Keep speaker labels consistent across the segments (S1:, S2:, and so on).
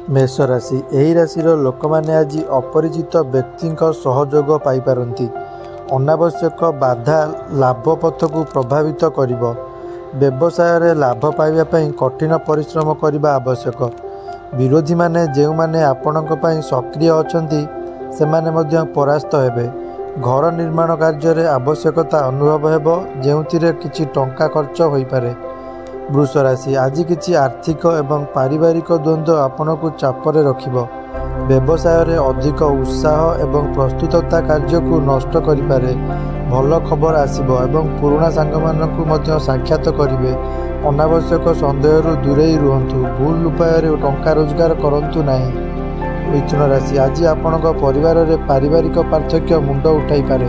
S1: मेष राशि एही राशिर लोक माने आज अपरिचित व्यक्ति सहयोग पाइपारती। अनावश्यक बाधा लाभ पथ को प्रभावित करिब। व्यवसाय रे लाभ पाइबा कठिन परिश्रम करने आवश्यक। विरोधी माने जो माने आपणक पई सक्रिय अछंती सेमाने मध्य परास्त हेबे। घर निर्माण कार्य रे आवश्यकता अनुभव हेबो जेउथिरे किछि टंका खर्च होई पारे। वृष राशि आज किछि आर्थिक एवं पारिवारिक द्वंद्व आपण को चापरे रखिब। व्यवसाय रे अधिक उत्साह एवं प्रस्तुतता कार्य को नष्ट करिपारे। भल खबर आसिबो एवं पुराना सांग मानकु मध्य साक्षात करिवे। अनावश्यक संदेहरु दूरेई रुहंतु। भूल उपाय रे टंका रोजगार करंतु नाही। मिथुन राशि आज आपणक परिवार रे पारिवारिक पार्थक्य मुंड उठाई पारे।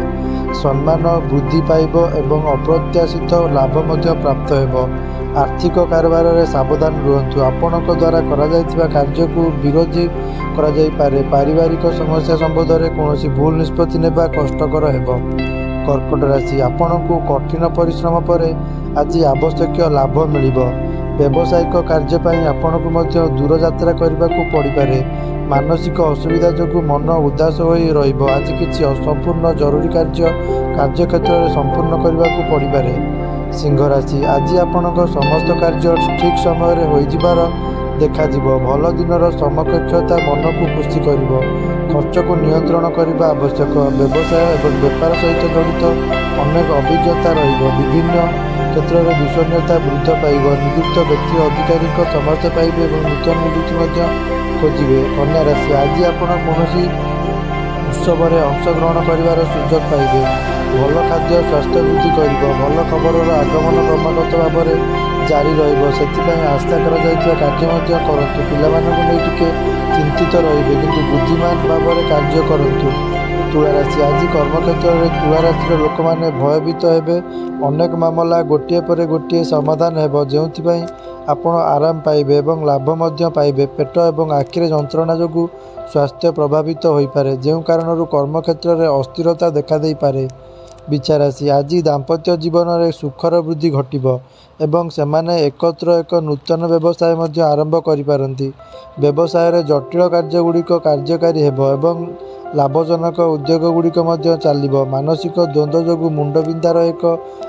S1: सम्मान वृद्धि पाइब एवं अप्रत्याशित लाभ मध्य प्राप्त हेबो। आर्थिक कारोबार रे सावधान रुहंतु। आपणक द्वारा करा जायतिबा कार्य को विरोधी करा जाई पारे। पारिवारिक समस्या संबंध रे कोनोसी भूल निष्पत्ति नेबा कष्टकर हेबो। कर्कट राशि आपणक कठिन परिश्रम परे आज आवश्यक लाभ मिलिबो। व्यावसायिक कार्य पई आपणक मध्य दूर यात्रा करबाकू पड़ी पारे। मानसिक असुविधा जोगु मन उदास होई रहिबो। आज किछि असंपूर्ण जरूरी कार्यक्षेत्र रे संपूर्ण करबाकू पड़ी पारे। सिंह राशि आज आपणक समस्त कार्य ठीक समय रे होई जिबार देखाजिबो। भल दिनर समकक्षता मन को खुशी करिबो। खर्च को नियंत्रण करबा आवश्यक। व्यवसाय एवं व्यापार सहित जड़ित अनेक अभिज्ञता रहिबो। विभिन्न क्षेत्र में विश्वसनीयता वृद्धि पाइब। नियुक्त व्यक्ति अधिकारी समर्थन पाइबे एवं नूतन नियुक्ति मध्य खोजिबे। कन्या राशि आज आपण कौनसी उत्सव में अंशग्रहण कर सुजोग पाइबे। भल खाद्य स्वास्थ्य वृद्धि कर। भल खबर आगमन क्रमागत भाव में जारी रही आस्था कार्य करंतु। पिलामानंकु नै टिके चिंतित रहिबे किंतु बुद्धिमान भाव में कार्य करंतु। तुला राशि आज कर्मक्षेत्र में तुला राशि लोक मैंने भयभीत हेबे। अनेक मामला गोटे पर गोटे समाधान हेबो जेउथिपई आपण आराम पाइबे एवं लाभ मध्य पाइबे। पेट एवं आखिरे जंत्रणा जोगु स्वास्थ्य प्रभावित होई पारे जेउ कारणरू कर्मक्षेत्र में अस्थिरता देखा देई पारे। बिछा राशि आज दाम्पत्य जीवन में सुखर वृद्धि घटिबो एवं सेमाने एकत्र एक नूतन व्यवसाय मध्य आरंभ करिपारंती। व्यवसाय रे जटिल कार्य गुड़िक कार्यकारी हेबो एवं लाभजनक उद्योग गुड़िक मध्य चलिबो। मानसिक द्वंद्व जोगु मुंडबिंधार एक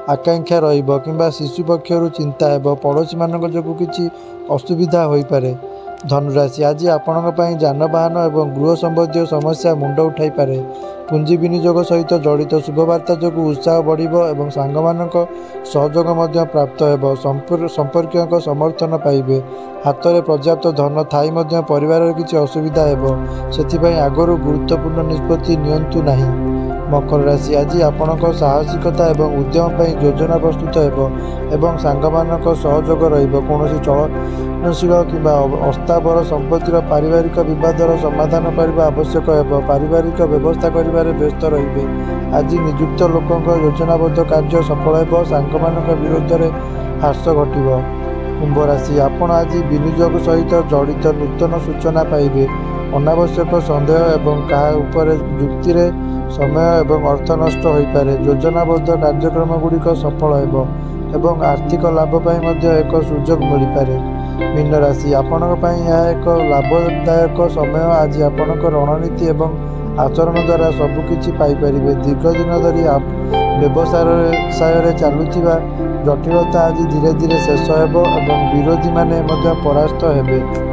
S1: आकांक्षा रहिबो किंबा शिशु पक्षरु चिंता हेबो। पड़ोशी मानक जोगु किछि असुविधा होई पारे। धनुराशि आज आपणक पई जानवाहन एवं गृह संबंधी समस्या मुंड उठाई पारे। पुंजी विनियोग सहित जड़ित शुभवार्ता जोगु उत्साह बढ़िबो एवं सांगमानक सहयोग मध्य प्राप्त हेबो। संपर्क समर्थन पाइबे। हाथ में पर्याप्त धन थाई मध्य परिवार किछि असुविधा हेबो। सेथिपई आगरु गुरुत्वपूर्ण निष्पत्ति नियंतु नाही। मकर राशि आज आपणक साहसिकता एवं उद्यम पई योजना प्रस्तुत हेबो एवं सांगमानक सहयोग रहिबो। कोनोसी चलनशील किंबा अस्थावर संपत्तिर पारिवारिक विवादर समाधान करबा आवश्यक हेबो। पारिवारिक व्यवस्था करिबारे व्यस्त रहिबे। आज नियुक्त लोकंक योजनाबद्ध कार्य सफल हेबो। सांगमानक विरोध रे ह्रास घटिबो। कुंभ राशि आपण आज विनियोग सहित जड़ित नूतन सूचना पाइबे। अनावश्यक संदेह एवं कहा उपर जुक्ति रे समय एवं अर्थ नष्ट होई पारे। योजनाबद्ध कार्यक्रम गुड़िक सफल हेबो एवं आर्थिक लाभ पाई मध्य एक सुजोग मिल पारे। मीन राशि आपणक पई यह एक लाभदायक समय। आज आपणक रणनीति एवं आचरण द्वारा सबकिछि पाई परिबे। दीर्घ दिन धरी व्यवसाय चलुथिबा जटिलता आज धीरे धीरे शेष हेबो एवं विरोधी माने मध्य परास्त हेबे।